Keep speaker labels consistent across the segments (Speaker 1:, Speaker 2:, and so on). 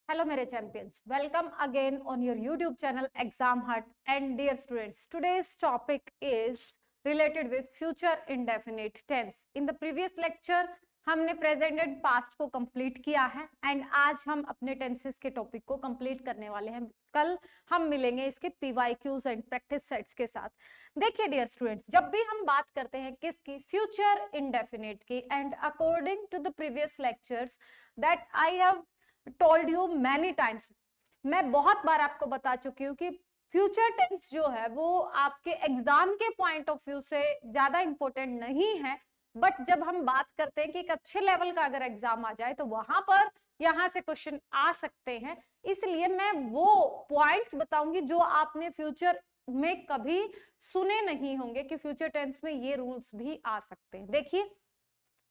Speaker 1: Hello मेरे champions, welcome again on your YouTube channel Exam Hut. And dear students, today's topic is related with future indefinite tense. In the previous lecture हमने present and past को complete किया है and आज हम अपने tenses के topic को complete करने वाले हैं. कल हम मिलेंगे इसके PYQs and practice sets के साथ. देखिए dear students, जब भी हम बात करते हैं किसकी future indefinite की, and according to the previous lectures that I have told you many times, मैं बहुत बार आपको बता चुकी हूँ कि फ्यूचर टेंस जो है वो आपके एग्जाम के पॉइंट ऑफ व्यू से ज्यादा इंपॉर्टेंट नहीं है, बट जब हम बात करते हैं कि एक अच्छे लेवल का अगर एग्जाम आ जाए तो वहां पर यहां से क्वेश्चन आ सकते हैं, इसलिए मैं वो पॉइंट्स बताऊंगी जो आपने फ्यूचर में कभी सुने नहीं होंगे कि फ्यूचर टेंस में ये रूल्स भी आ सकते हैं. देखिए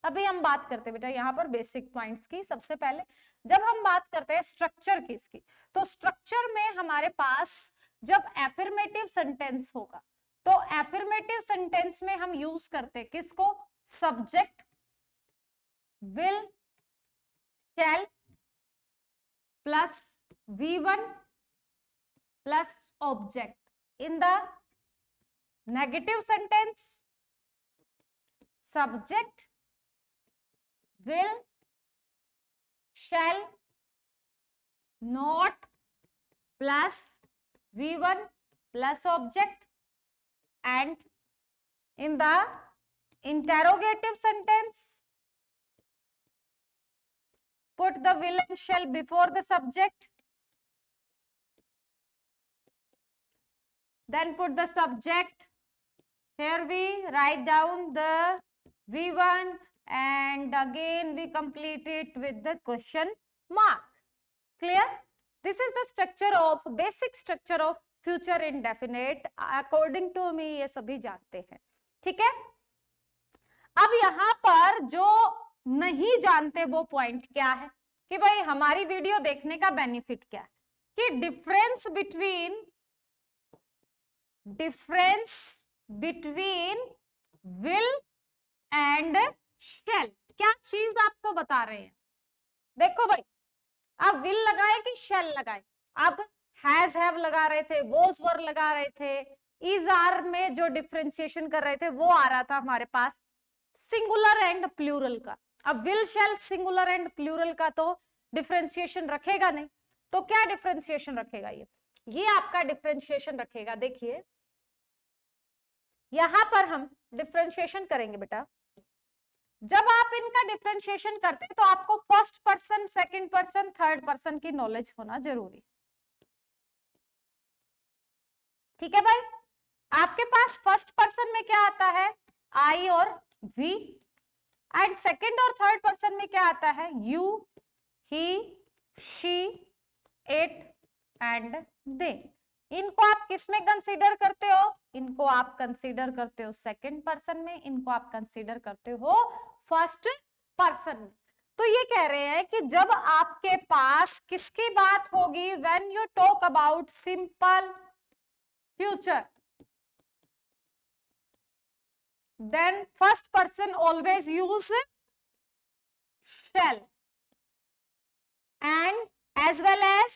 Speaker 1: अभी हम बात करते हैं बेटा यहाँ पर बेसिक पॉइंट्स की. सबसे पहले जब हम बात करते हैं स्ट्रक्चर की इसकी, तो स्ट्रक्चर में हमारे पास जब एफर्मेटिव सेंटेंस होगा तो एफर्मेटिव सेंटेंस में हम यूज करते हैं किसको? Subject, will, shell plus V1 plus object. In the negative sentence subject, will, shall, not plus V1 plus object, and in the interrogative sentence put the will and shall before the subject, then put the subject. Here we write down the V1 and again we complete it with the question mark. Clear? This is the structure of basic structure of future indefinite according to me. ये सभी जानते हैं, ठीक है. अब यहां पर जो नहीं जानते वो पॉइंट क्या है कि भाई हमारी वीडियो देखने का बेनिफिट क्या है कि difference between will and shall, क्या चीज आपको बता रहे हैं. देखो भाई, आप विल लगाए कि शेल लगाए? आप हैज हैव लगा रहे थे, वोज वर लगा रहे थे, इज आर में जो डिफरेंशिएशन कर रहे थे वो आ रहा था हमारे पास सिंगुलर एंड प्लूरल का. अब will shall singular and plural का तो डिफरेंशिएशन रखेगा नहीं, तो क्या डिफरेंशिएशन रखेगा? ये आपका डिफरेंशिएशन रखेगा. देखिए यहां पर हम डिफरेंशिएशन करेंगे बेटा. जब आप इनका डिफरेंशिएशन करते हैं तो आपको first person, second person, third person की नॉलेज होना जरूरी है, ठीक है भाई. आपके पास फर्स्ट पर्सन में क्या आता है? आई और वी. एंड सेकंड और थर्ड पर्सन में क्या आता है? You, he, she, it and they. इनको आप किस में कंसीडर करते हो? इनको आप कंसीडर करते हो सेकंड पर्सन में, इनको आप कंसीडर करते हो फर्स्ट पर्सन में. तो ये कह रहे हैं कि जब आपके पास किसकी बात होगी? When you talk about simple future, then first person always use shall and as well as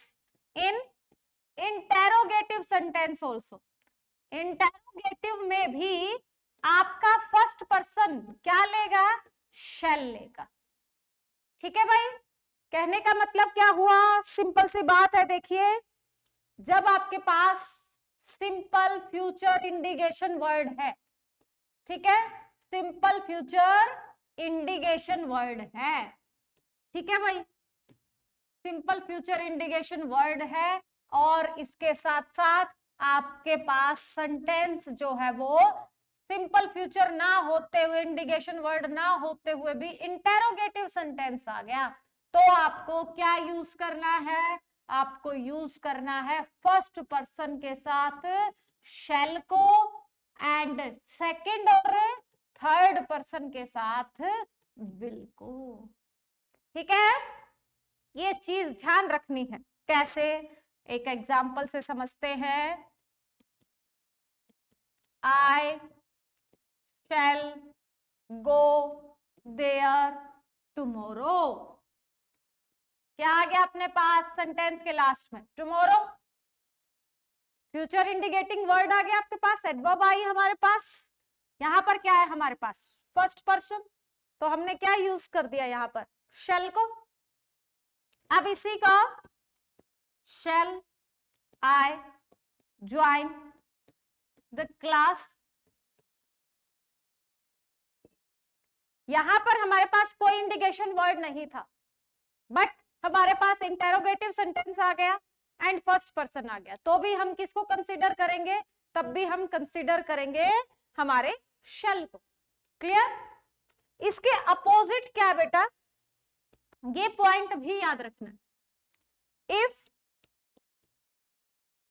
Speaker 1: in interrogative sentence also. Interrogative में भी आपका फर्स्ट पर्सन क्या लेगा? shall लेगा, ठीक है भाई. कहने का मतलब क्या हुआ? सिंपल सी बात है. देखिए जब आपके पास सिंपल फ्यूचर इंडिकेशन वर्ड है, ठीक है, सिंपल फ्यूचर इंडिकेशन वर्ड है, ठीक है भाई, सिंपल फ्यूचर इंडिकेशन वर्ड है और इसके साथ साथ आपके पास सेंटेंस जो है वो सिंपल फ्यूचर ना होते हुए, इंडिकेशन वर्ड ना होते हुए भी इंटेरोगेटिव सेंटेंस आ गया, तो आपको क्या यूज करना है? आपको यूज करना है फर्स्ट पर्सन के साथ शैल को एंड सेकंड और थर्ड पर्सन के साथ विल को, ठीक है. ये चीज ध्यान रखनी है. कैसे? एक एग्जाम्पल से समझते हैं. आई शैल गो देयर टुमारो. क्या आ गया अपने पास सेंटेंस के लास्ट में? टुमारो। फ्यूचर इंडिकेटिंग वर्ड आ गया आपके पास, एडवर्ब आई हमारे पास। यहां पर क्या है हमारे पास? फर्स्ट पर्सन, तो हमने क्या यूज कर दिया यहां पर? शेल को। अब इसी का shall I join the class. यहां पर हमारे पास कोई इंडिकेशन वर्ड नहीं था, बट हमारे पास इंटेरोगेटिव सेंटेंस आ गया एंड फर्स्ट पर्सन आ गया, तो भी हम किसको कंसीडर करेंगे? तब भी हम कंसीडर करेंगे हमारे शेल को। क्लियर? इसके अपोजिट क्या है बेटा? ये पॉइंट भी याद रखना। If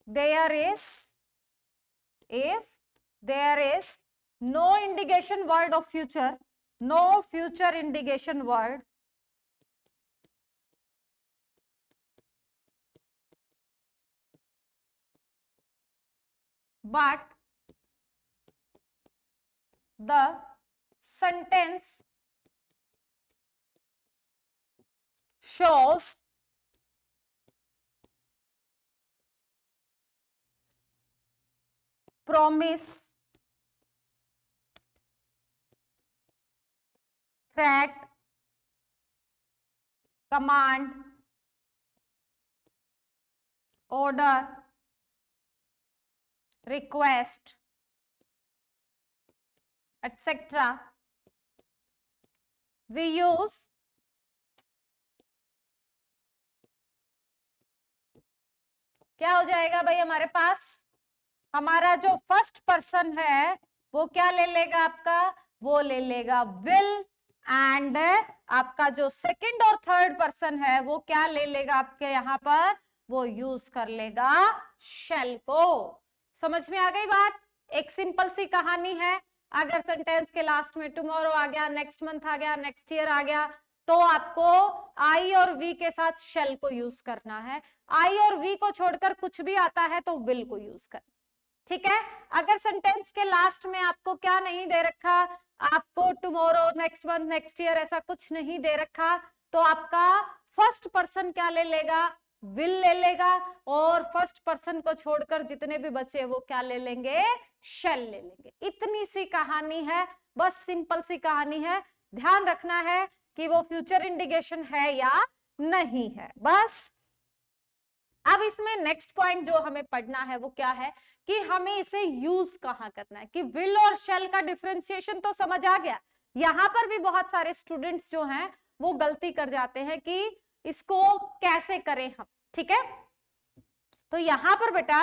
Speaker 1: there is no indication word of future, no future indication word, but the sentence shows promise, threat, command, order, request, etc. We use क्या हो जाएगा भाई हमारे पास? हमारा जो फर्स्ट पर्सन है वो क्या ले लेगा आपका? वो ले लेगा विल, एंड आपका जो सेकंड और थर्ड पर्सन है वो क्या ले लेगा आपके यहाँ पर? वो यूज कर लेगा शेल को। समझ में आ गई बात? एक सिंपल सी कहानी है। अगर सेंटेंस के लास्ट में टुमारो आ गया, नेक्स्ट मंथ आ गया, नेक्स्ट ईयर आ गया, तो आपको आई और वी के साथ शेल को यूज करना है। आई और वी को छोड़कर कुछ भी आता है तो विल को यूज करना। ठीक है? अगर सेंटेंस के लास्ट में आपको क्या नहीं दे रखा, आपको tomorrow, next month, next year ऐसा कुछ नहीं दे रखा, तो आपका फर्स्ट पर्सन क्या ले लेगा? विल ले लेगा, और फर्स्ट पर्सन को छोड़कर जितने भी बचे वो क्या ले लेंगे? शेल ले लेंगे। इतनी सी कहानी है, बस सिंपल सी कहानी है। ध्यान रखना है कि वो फ्यूचर इंडिकेशन है या नहीं है, बस। अब इसमें नेक्स्ट पॉइंट जो हमें पढ़ना है वो क्या है कि हमें इसे यूज कहां करना है। कि विल और शेल का डिफरेंशिएशन तो समझ आ गया। यहां पर भी बहुत सारे स्टूडेंट्स जो हैं वो गलती कर जाते हैं कि इसको कैसे करें हम। ठीक है? तो यहां पर बेटा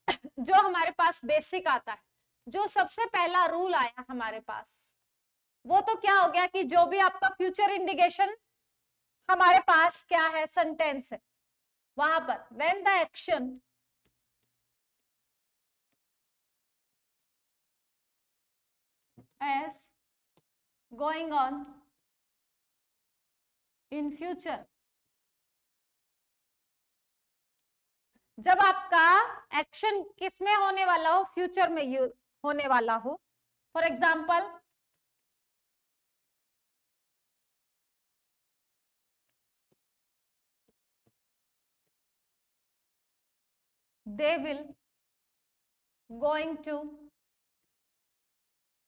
Speaker 1: जो हमारे पास बेसिक आता है, जो सबसे पहला रूल आया हमारे पास, वो तो क्या हो गया कि जो भी आपका फ्यूचर इंडिकेशन हमारे पास क्या है? सेंटेंस है, वहां पर when the action is going on in future, जब आपका एक्शन किसमें होने वाला हो? फ्यूचर में होने वाला हो। For example, they will going to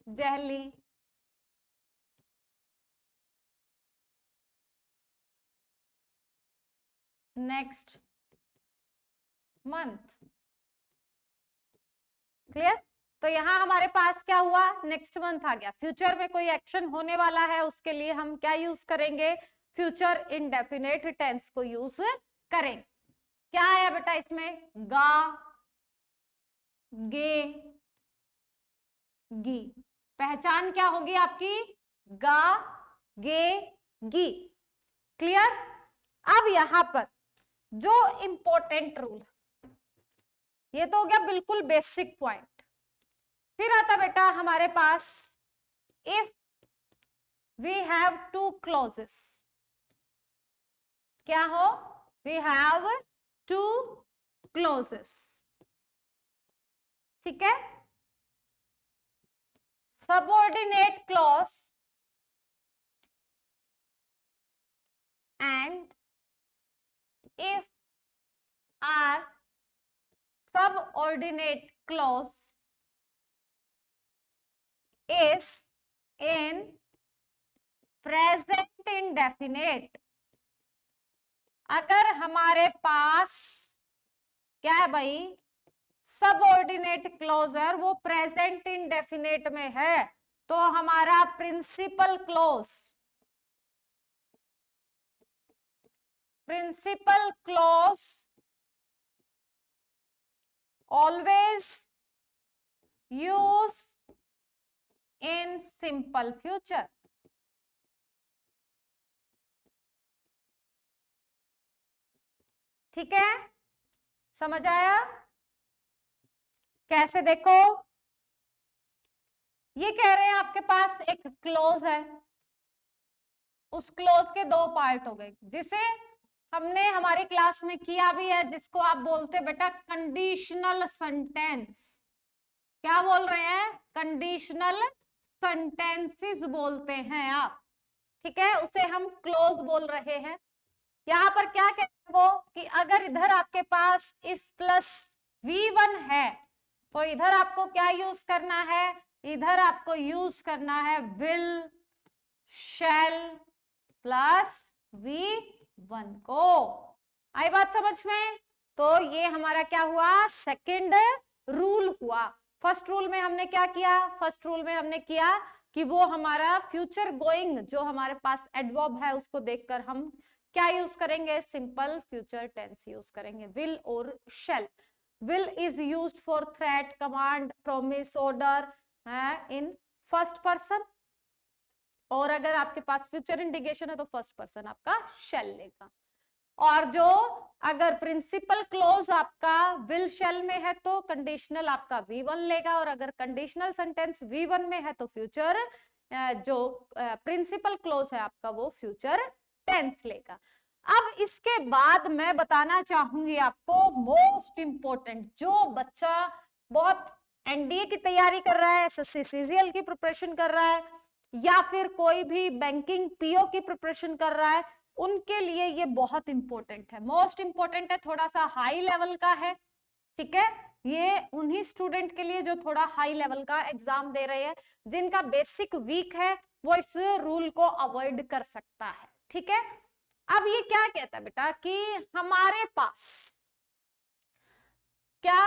Speaker 1: Delhi next month। Clear? तो यहां हमारे पास क्या हुआ? नेक्स्ट मंथ आ गया। फ्यूचर में कोई एक्शन होने वाला है, उसके लिए हम क्या यूज करेंगे? फ्यूचर इंडेफिनेट टेंस को यूज करेंगे। क्या आया बेटा इसमें? गा, गे, गी। पहचान क्या होगी आपकी? गा, गे, गी। क्लियर? अब यहां पर जो इंपॉर्टेंट रूल, ये तो हो गया बिल्कुल बेसिक पॉइंट। फिर आता बेटा हमारे पास if we have two clauses. क्या हो? We have two clauses. ठीक है? Subordinate clause and if our subordinate clause is in present indefinite, अगर हमारे पास क्या है भाई, सबऑर्डिनेट क्लॉज है, वो प्रेजेंट इंडेफिनेट में है, तो हमारा principal clause always use in simple future. ठीक है, समझ आया? कैसे, देखो ये कह रहे हैं आपके पास एक क्लोज है, उस क्लोज के दो पार्ट हो गए, जिसे हमने हमारी क्लास में किया भी है, जिसको आप बोलते बेटा कंडीशनल सेंटेंस। क्या बोल रहे हैं? कंडीशनल सेंटेंसेस बोलते हैं आप। ठीक है, उसे हम क्लोज बोल रहे हैं। यहां पर क्या कहते हैं वो, कि अगर इधर आपके पास इफ प्लस V1 है, तो इधर आपको क्या यूज करना है? इधर आपको यूज करना है विल शैल प्लस V1 को। आई बात समझ में? तो ये हमारा क्या हुआ? सेकंड रूल हुआ। फर्स्ट रूल में हमने क्या किया? फर्स्ट रूल में हमने किया कि वो हमारा फ्यूचर गोइंग जो हमारे पास एडवर्ब है, उसको देखकर हम क्या यूज करेंगे? सिंपल फ्यूचर टेंस यूज करेंगे, विल और shall. Will is used for threat, command, promise, order in first person, और अगर आपके पास फ्यूचर इंडिकेशन है तो फर्स्ट पर्सन आपका शैल लेगा। और जो अगर प्रिंसिपल क्लोज आपका विल शैल में है तो कंडीशनल आपका V1 लेगा, और अगर कंडीशनल सेंटेंस V1 में है तो फ्यूचर जो प्रिंसिपल क्लोज है आपका वो फ्यूचर टेंस लेगा। अब इसके बाद मैं बताना चाहूंगी आपको मोस्ट इंपॉर्टेंट, जो बच्चा बहुत एनडीए की तैयारी कर रहा है, एसएससी सीजीएल की प्रिपरेशन कर रहा है, या फिर कोई भी बैंकिंग पीओ की प्रिपरेशन कर रहा है, उनके लिए ये बहुत इंपॉर्टेंट है, मोस्ट इंपॉर्टेंट है, थोड़ा सा हाई लेवल का है। ठीक है, ये उन्हीं स्टूडेंट के लिए जो थोड़ा हाई लेवल का एग्जाम दे रहे हैं, जिनका बेसिक वीक है, वो इस रूल को अवॉइड कर सकता है। ठीक है, अब ये क्या कहता है बेटा कि हमारे पास क्या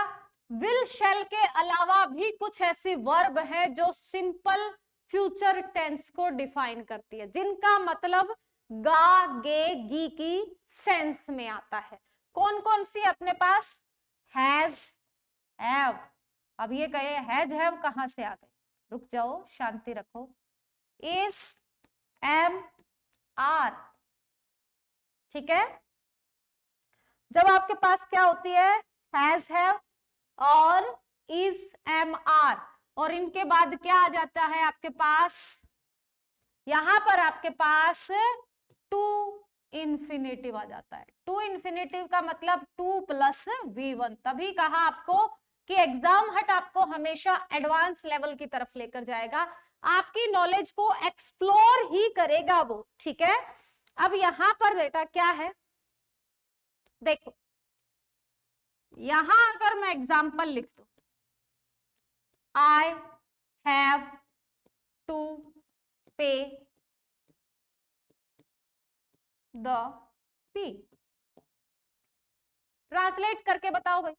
Speaker 1: विल शैल के अलावा भी कुछ ऐसी वर्ब है जो सिंपल फ्यूचर टेंस को डिफाइन करती है, जिनका मतलब गा गे गी की सेंस में आता है। कौन कौन सी अपने पास? Has, have. अब ये कहे हैज हैव कहां से आ गए? रुक जाओ, शांति रखो। Is, am, are. ठीक है, जब आपके पास क्या होती है? हैज हैव और इज, एम, आर, और इनके बाद क्या आ जाता है आपके पास? यहां पर आपके पास टू इन्फिनेटिव आ जाता है। टू इन्फिनेटिव का मतलब 2 प्लस V1। तभी कहा आपको कि एग्जाम हट आपको हमेशा एडवांस लेवल की तरफ लेकर जाएगा, आपकी नॉलेज को एक्सप्लोर ही करेगा वो। ठीक है, अब यहां पर बेटा क्या है, देखो यहां अगर मैं एग्जाम्पल लिख दूं, आई have to pay the fee, translate करके बताओ भाई,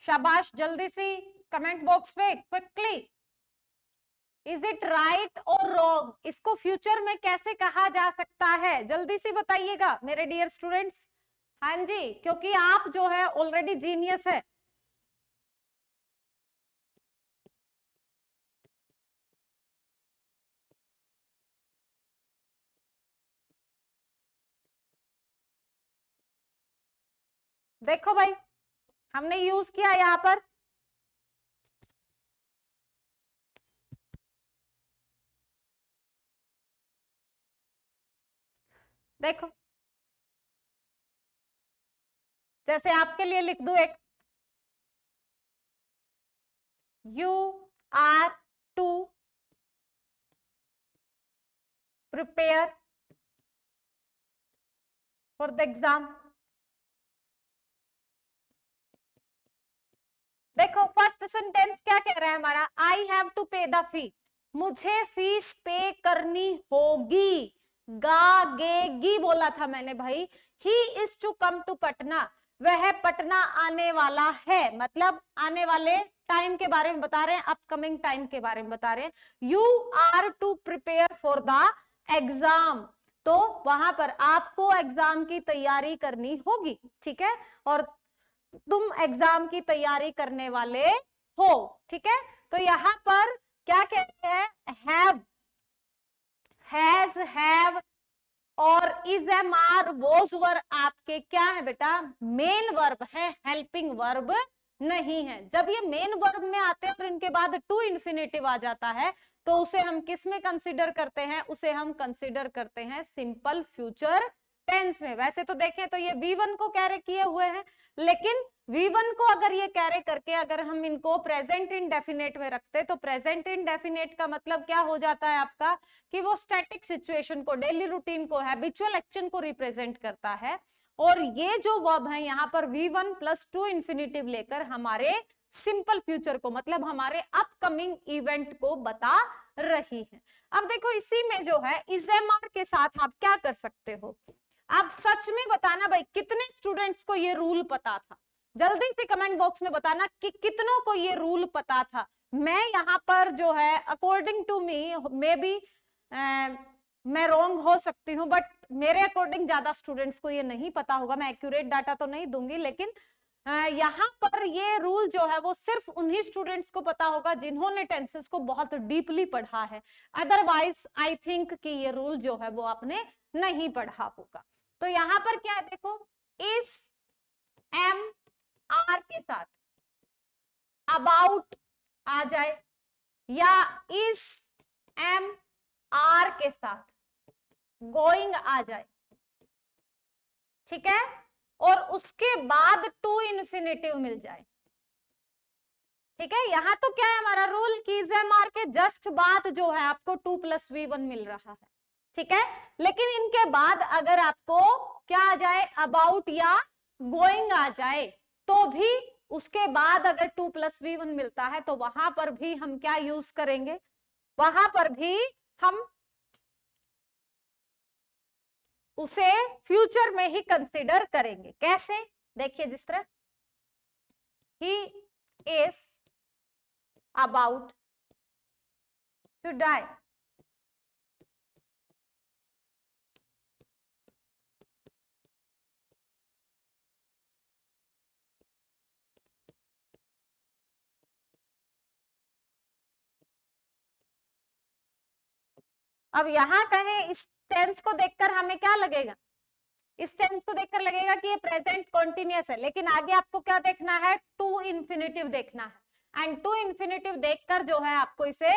Speaker 1: शाबाश, जल्दी सी कमेंट बॉक्स में क्विकली। इज इट राइट और रॉन्ग? इसको फ्यूचर में कैसे कहा जा सकता है? जल्दी से बताइएगा मेरे डियर स्टूडेंट्स। हाँ जी, क्योंकि आप जो है ऑलरेडी जीनियस है। देखो भाई, हमने यूज किया यहां पर, देखो जैसे आपके लिए लिख दू एक, you are to prepare for the exam. देखो फर्स्ट सेंटेंस क्या कह रहा है हमारा, I have to pay the fee, मुझे फीस पे करनी होगी, गागेगी बोला था मैंने भाई। He is to come to Patna, वह पटना आने वाला है, मतलब आने वाले टाइम के बारे में बता रहे हैं, अपकमिंग टाइम के बारे में बता रहे हैं। You are to prepare for the exam, तो वहां पर आपको एग्जाम की तैयारी करनी होगी, ठीक है, और तुम एग्जाम की तैयारी करने वाले हो, ठीक है। तो यहां पर क्या कहते हैं, हैव, हैज, हैव और is am are was verb आपके क्या है बेटा, मेन वर्ब है, हेल्पिंग वर्ब नहीं है। जब ये मेन वर्ब में आते हैं और इनके बाद टू इन्फिनेटिव आ जाता है तो उसे हम किस में कंसीडर करते हैं, उसे हम कंसीडर करते हैं सिंपल फ्यूचर टेंस में। वैसे तो देखें तो ये V1 को कैरे किए हुए हैं, लेकिन V1 को अगर ये कैरे करके अगर हम इनको प्रेजेंट इंडेफिनेट में रखते तो प्रेजेंट इंडेफिनेट का मतलब क्या हो जाता है आपका, कि वो स्टैटिक सिचुएशन को, डेली रूटीन को, हैबिचुअल एक्शन को रिप्रेजेंट करता है। और ये जो वर्ब है यहाँ पर V1 प्लस टू इन्फिनेटिव लेकर हमारे सिंपल फ्यूचर को, मतलब हमारे अपकमिंग इवेंट को बता रही है। अब देखो इसी में जो है इजेमार के साथ आप क्या कर सकते हो, आप सच में बताना भाई कितने स्टूडेंट्स को ये रूल पता था, जल्दी से कमेंट बॉक्स में बताना कि कितनों को ये रूल पता था। मैं यहाँ पर जो है according to me may be मैं रॉन्ग हो सकती हूँ, बट मेरे अकॉर्डिंग ज्यादा स्टूडेंट्स को ये नहीं पता होगा। मैं एक्यूरेट डाटा तो नहीं दूंगी, लेकिन यहाँ पर ये रूल जो है वो सिर्फ उन्हीं स्टूडेंट्स को पता होगा जिन्होंने टेंसेस को बहुत डीपली पढ़ा है। अदरवाइज आई थिंक कि ये रूल जो है वो आपने नहीं पढ़ा होगा। तो यहाँ पर क्या है देखो, इस एम आर के साथ अबाउट आ जाए या इस एम आर के साथ गोइंग आ जाए, ठीक है, और उसके बाद टू इन्फिनेटिव मिल जाए, ठीक है। यहां तो क्या है हमारा रूल कि एम के जस्ट बाद जो है आपको 2 + V1 मिल रहा है, ठीक है। लेकिन इनके बाद अगर आपको क्या आ जाए, अबाउट या गोइंग आ जाए, तो भी उसके बाद अगर 2 + V1 मिलता है तो वहां पर भी हम क्या यूज करेंगे, वहां पर भी हम उसे फ्यूचर में ही कंसीडर करेंगे। कैसे, देखिए जिस तरह he is about to die, अब यहां कहें इस टेंस को देखकर हमें क्या लगेगा, इस टेंस को देखकर लगेगा कि ये प्रेजेंट कॉन्टिन्यूअस है, लेकिन आगे आपको क्या देखना है, टू इन्फिनेटिव देखना है। एंड टू इन्फिनेटिव देखकर जो है आपको इसे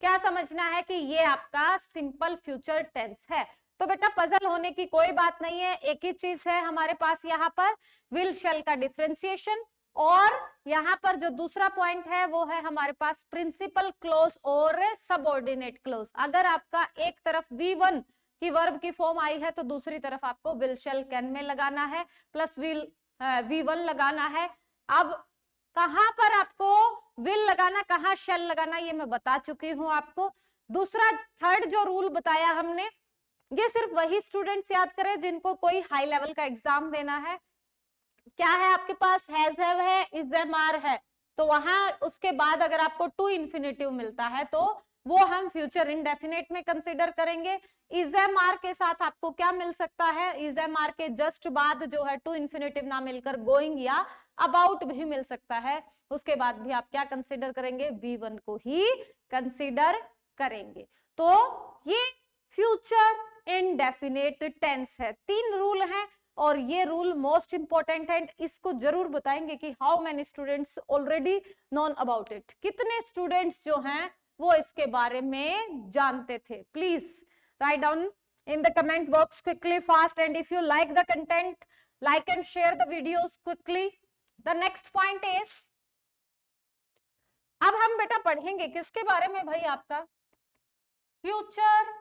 Speaker 1: क्या समझना है कि ये आपका सिंपल फ्यूचर टेंस है। तो बेटा पजल होने की कोई बात नहीं है, एक ही चीज है हमारे पास यहाँ पर, विल शेल का डिफरेंशिएशन, और यहाँ पर जो दूसरा पॉइंट है वो है हमारे पास प्रिंसिपल क्लोज और सबऑर्डिनेट क्लोज। अगर आपका एक तरफ V1 की वर्ब की फॉर्म आई है तो दूसरी तरफ आपको विल शेल कैन में लगाना है, प्लस V1 लगाना है। अब कहां पर आपको विल लगाना, कहां शेल लगाना, ये मैं बता चुकी हूं आपको। दूसरा थर्ड जो रूल बताया हमने, ये सिर्फ वही स्टूडेंट्स याद करें जिनको कोई हाई लेवल का एग्जाम देना है। क्या है आपके पास, हैज हैव है, इज एम आर है, तो वहां उसके बाद अगर आपको टू इन्फिनेटिव मिलता है तो वो हम फ्यूचर इंडेफिनेट में कंसीडर करेंगे। इज एम आर के साथ आपको क्या मिल सकता है, इज एम आर के जस्ट बाद जो है टू इन्फिनेटिव ना मिलकर गोइंग या अबाउट भी मिल सकता है। उसके बाद भी आप क्या कंसीडर करेंगे, V1 को ही कंसीडर करेंगे। तो ये फ्यूचर इंडेफिनेट टेंस है। 3 रूल हैं और ये रूल मोस्ट इंपॉर्टेंट है, इसको जरूर बताएंगे कि how many students already known about it, कितने स्टूडेंट्स जो हैं वो इसके बारे में जानते थे। Please write down in the comment box quickly, fast, and if you like the content, like and share the videos quickly. The next point is, अब हम बेटा पढ़ेंगे किसके बारे में भाई, आपका फ्यूचर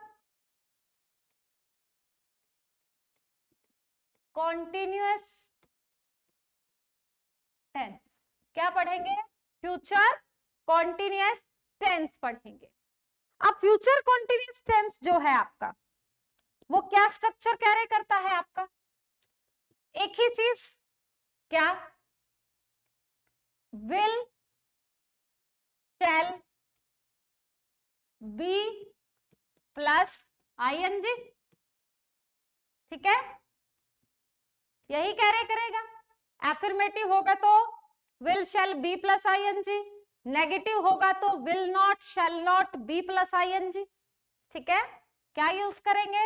Speaker 1: कॉन्टिन्यूअस टेंस। क्या पढ़ेंगे? फ्यूचर कॉन्टिन्यूअस टेंस पढ़ेंगे। अब फ्यूचर कॉन्टिन्यूअस टेंस जो है आपका, वो क्या स्ट्रक्चर कैरी करता है आपका? एक ही चीज, क्या? Will, shall, be plus ING, ठीक है, यही कैरी करेगा। एफर्मेटिव होगा तो will shall be plus ING, negative होगा तो will not shall not be plus ING, ठीक है। क्या यूज करेंगे?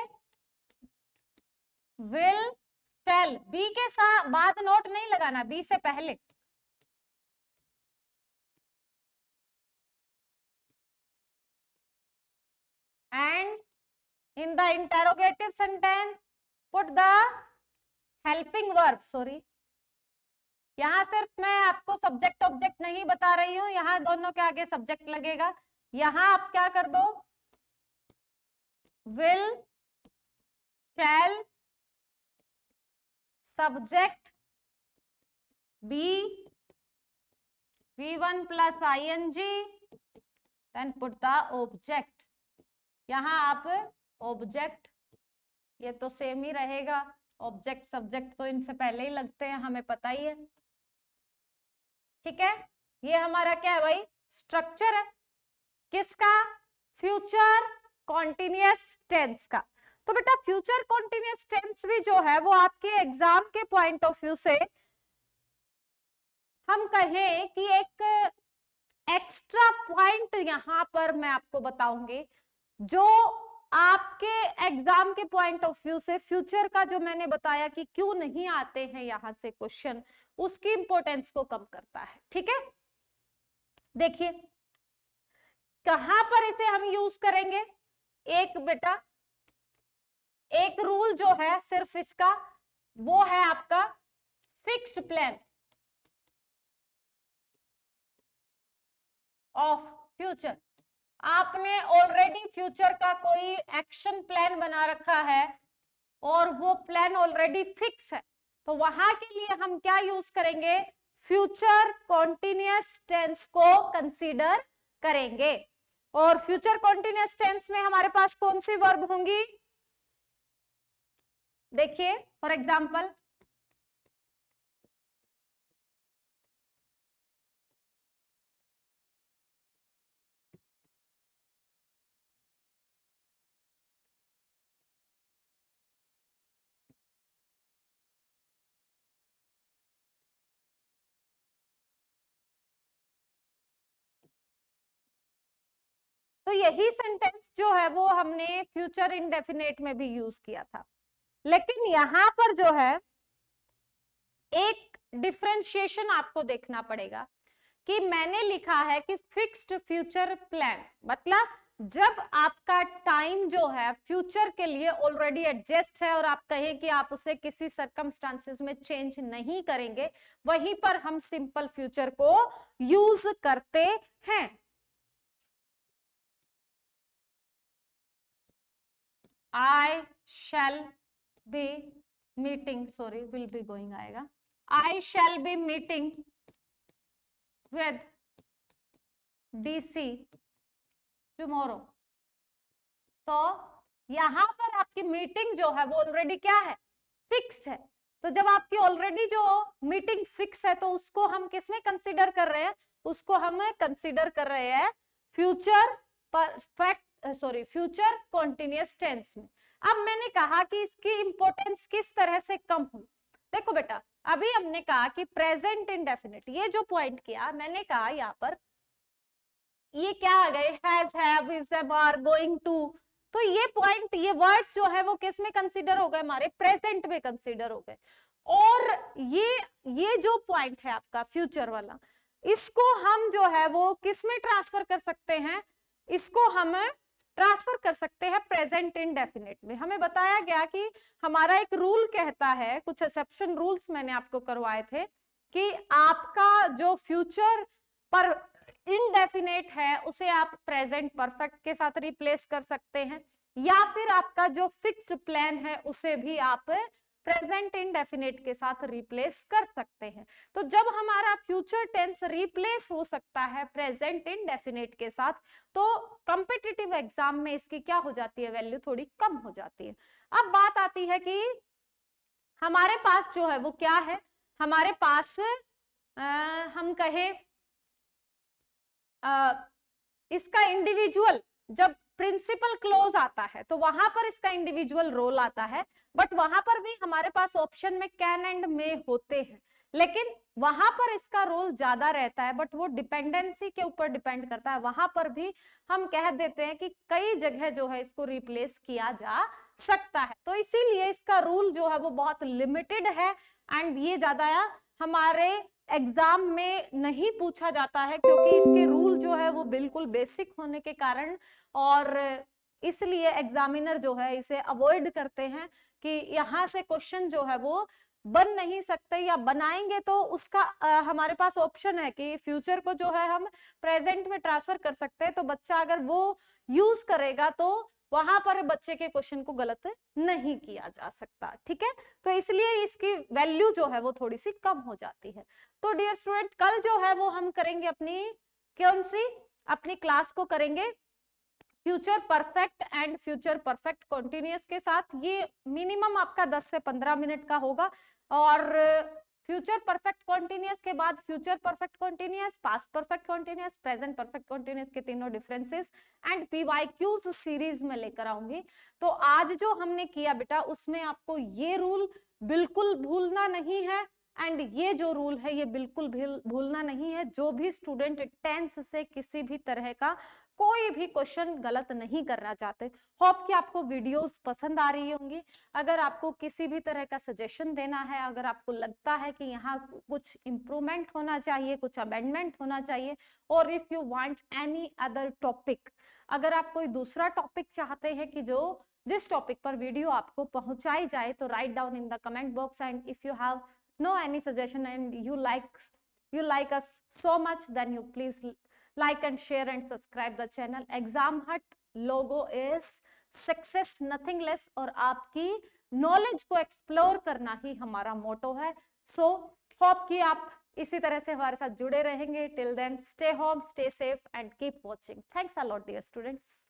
Speaker 1: विल शैल, बी के साथ बाद नोट नहीं लगाना, बी से पहले। And in the interrogative sentence put the helping verb. Sorry, यहां सिर्फ मैं आपको सब्जेक्ट ऑब्जेक्ट नहीं बता रही हूं, यहां दोनों के आगे सब्जेक्ट लगेगा। यहां आप क्या कर दो? Will shall subject be V1 plus ING then put the object. यहां आप ऑब्जेक्ट, ये तो सेम ही रहेगा, ऑब्जेक्ट सब्जेक्ट तो इनसे पहले ही लगते हैं, हमें पता ही है, ठीक है। ये हमारा क्या है भाई? स्ट्रक्चर है किसका? फ्यूचर कॉन्टिन्यूअस टेंस का। तो बेटा फ्यूचर कॉन्टिन्यूअस टेंस भी जो है वो आपके एग्जाम के पॉइंट ऑफ व्यू से हम कहें कि एक एक्स्ट्रा पॉइंट यहां पर मैं आपको बताऊंगी, जो आपके एग्जाम के पॉइंट ऑफ व्यू से फ्यूचर का जो मैंने बताया कि क्यों नहीं आते हैं यहां से क्वेश्चन, उसकी इंपॉर्टेंस को कम करता है, ठीक है। देखिए कहां पर इसे हम यूज करेंगे। एक बेटा, एक रूल जो है सिर्फ इसका, वो है आपका फिक्स्ड प्लान ऑफ फ्यूचर। आपने ऑलरेडी फ्यूचर का कोई एक्शन प्लान बना रखा है और वो प्लान ऑलरेडी फिक्स है, तो वहां के लिए हम क्या यूज करेंगे? फ्यूचर कॉन्टिन्यूअस टेंस को कंसीडर करेंगे। और फ्यूचर कॉन्टिन्यूअस टेंस में हमारे पास कौन सी वर्ब होंगी? देखिए फॉर एग्जाम्पल, तो यही सेंटेंस जो है वो हमने फ्यूचर इंडेफिनेट में भी यूज किया था, लेकिन यहां पर जो है एक डिफरेंशिएशन आपको देखना पड़ेगा कि मैंने लिखा है कि फिक्स्ड फ्यूचर प्लान, मतलब जब आपका टाइम जो है फ्यूचर के लिए ऑलरेडी एडजस्ट है और आप कहें कि आप उसे किसी सर्कमस्टांसेस में चेंज नहीं करेंगे, वहीं पर हम सिंपल फ्यूचर को यूज करते हैं। I shall be meeting, sorry, will be going आएगा। I shall be meeting with DC tomorrow। तो यहां पर आपकी मीटिंग जो है वो ऑलरेडी क्या है? फिक्स्ड है। तो जब आपकी ऑलरेडी जो मीटिंग फिक्स है तो उसको हम किसमें कंसीडर कर रहे हैं? उसको हम कंसीडर कर रहे हैं future perfect, sorry, future continuous tense में। अब मैंने कहा कि इसकी इंपॉर्टेंस किस तरह से कम हुई। देखो बेटा, अभी हमने कहा कि प्रेजेंट इंडेफिनिट, ये जो पॉइंट किया मैंने कहा यहाँ पर ये क्या आ गए? Has, have, is, am, are, going to. तो ये पॉइंट, ये वर्ड्स जो है वो किस में कंसीडर हो गए? हमारे प्रेजेंट में कंसीडर हो गए। और ये जो पॉइंट है आपका फ्यूचर वाला, इसको हम जो है वो किस में ट्रांसफर कर सकते हैं? इसको हम ट्रांसफर कर सकते हैं प्रेजेंट इंडेफिनिट में। हमें बताया गया कि हमारा एक रूल कहता है, कुछ एक्सेप्शन रूल्स मैंने आपको करवाए थे, कि आपका जो फ्यूचर पर इनडेफिनेट है उसे आप प्रेजेंट परफेक्ट के साथ रिप्लेस कर सकते हैं, या फिर आपका जो फिक्स्ड प्लान है उसे भी आप प्रेजेंट इंडेफिनिट के साथ रिप्लेस कर सकते हैं। तो जब हमारा फ्यूचर टेंस रिप्लेस हो सकता है प्रेजेंट इंडेफिनिट के साथ, तो कॉम्पिटिटिव एग्जाम में इसकी क्या हो जाती है, वैल्यू थोड़ी कम हो जाती है। अब बात आती है कि हमारे पास जो है वो क्या है, हमारे पास हम कहे इसका इंडिविजुअल, जब प्रिंसिपल क्लोज आता है तो वहां पर इसका इंडिविजुअल रोल आता है, बट वहां पर भी हमारे पास ऑप्शन में कैन एंड मे होते हैं, लेकिन वहां पर इसका रोल ज्यादा रहता है, बट वो डिपेंडेंसी के ऊपर डिपेंड करता है। वहां पर भी हम कह देते हैं कि कई जगह जो है इसको रिप्लेस किया जा सकता है, तो इसीलिए इसका रूल जो है वो बहुत लिमिटेड है एंड ये ज्यादा हमारे एग्जाम में नहीं पूछा जाता है, क्योंकि इसके रूल जो है वो बिल्कुल बेसिक होने के कारण, और इसलिए एग्जामिनर जो है इसे अवॉइड करते हैं कि यहाँ से क्वेश्चन जो है वो बन नहीं सकते, या बनाएंगे तो उसका हमारे पास ऑप्शन है कि फ्यूचर को जो है हम प्रेजेंट में ट्रांसफर कर सकते हैं, तो बच्चा अगर वो यूज करेगा तो वहां पर बच्चे के क्वेश्चन को गलत नहीं किया जा सकता। ठीक है, तो इसलिए इसकी वैल्यू जो है वो थोड़ी सी कम हो जाती है। तो डियर स्टूडेंट, कल जो है वो हम करेंगे अपनी कौन सी, अपनी क्लास को करेंगे future perfect and future perfect continuous के साथ। ये मिनिमम आपका 10 से 15 मिनट का होगा, और फ्यूचर परफेक्ट कॉन्टिन्यूअस के बाद future perfect continuous, past perfect continuous, present perfect continuous के तीनों डिफरेंसेस एंड पीवाईक्यूज सीरीज में लेकर आऊंगी। तो आज जो हमने किया बेटा, उसमें आपको ये रूल बिल्कुल भूलना नहीं है, एंड ये जो रूल है ये बिल्कुल भी भूलना नहीं है। जो भी स्टूडेंट टेंस से किसी भी तरह का कोई भी क्वेश्चन गलत नहीं करना चाहते, होप कि आपको वीडियोस पसंद आ रही होंगी। अगर आपको किसी भी तरह का सजेशन देना है, अगर आपको लगता है कि यहाँ कुछ इम्प्रूवमेंट होना चाहिए, कुछ अमेंडमेंट होना चाहिए, और if you want any other topic, अगर आप कोई दूसरा टॉपिक चाहते हैं कि जो जिस टॉपिक पर वीडियो आपको पहुंचाई जाए, तो write down in the comment box, and if you have no any suggestion and you like us so much, then you please like and share and subscribe the channel. Exam Hut logo is success nothing less, और आपकी knowledge को explore करना ही हमारा मोटो है। So hope कि आप इसी तरह से हमारे साथ जुड़े रहेंगे। Till then, stay home, stay safe and keep watching. Thanks a lot dear students.